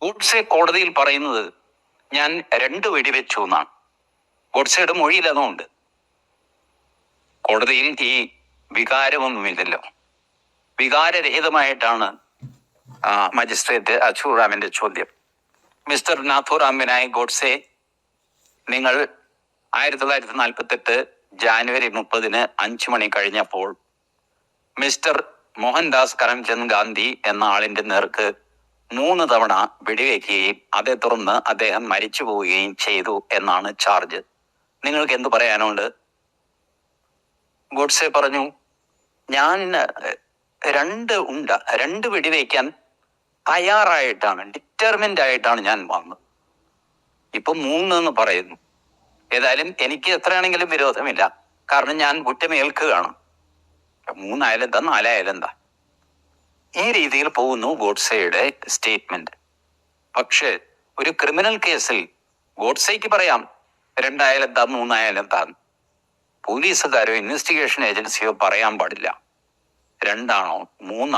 ഗോഡ്സെ കോടതിയിൽ പറയുന്നത് ഞാൻ 2 വെടിവെച്ചു എന്നാണ്. ഗോഡ്സെയുടെ മൊഴിയിൽ അതുകൊണ്ട് കോടതിയിൽ ഈ വികാരമൊന്നുമില്ലല്ലോ. വികാരരഹിതമായിട്ടാണ് മജിസ്ട്രേറ്റ് അച്ചൂറാമിന്റെ ചോദ്യം. മിസ്റ്റർ നാഥുറാം വിനായക് ഗോഡ്സെ, നിങ്ങൾ 1948 ജാനുവരി 30 5 മണി കഴിഞ്ഞപ്പോൾ മിസ്റ്റർ മോഹൻദാസ് കരംചന്ദ് ഗാന്ധി എന്ന ആളിന്റെ നേർക്ക് 3 തവണ വെടിവെക്കുകയും അതേ തുടർന്ന് അദ്ദേഹം മരിച്ചു പോവുകയും ചെയ്തു എന്നാണ് ചാർജ്. നിങ്ങൾക്ക് എന്ത് പറയാനുണ്ട്? ഗോഡ്സെ പറഞ്ഞു, ഞാൻ 2 വെടിവെക്കാൻ തയ്യാറായിട്ടാണ്, ഡിറ്റർമിൻഡ് ആയിട്ടാണ് ഞാൻ വന്നത്. ഇപ്പൊ 3 എന്ന് പറയുന്നു. ഏതായാലും എനിക്ക് എത്രയാണെങ്കിലും വിരോധമില്ല, കാരണം ഞാൻ കുറ്റമേൽക്കുകയാണ്. 3 ആയാലും എന്താ, 4 ആയാലും എന്താ. ഈ രീതിയിൽ പോകുന്നു ഗോഡ്സെയുടെ സ്റ്റേറ്റ്മെന്റ്. പക്ഷേ ഒരു ക്രിമിനൽ കേസിൽ ഗോഡ്സെക്ക് പറയാം 2 ആയാലും എന്താ, 3 ആയാലും എന്താ. പോലീസുകാരോ ഇൻവെസ്റ്റിഗേഷൻ ഏജൻസിയോ പറയാൻ പാടില്ല 2 ആണോ 3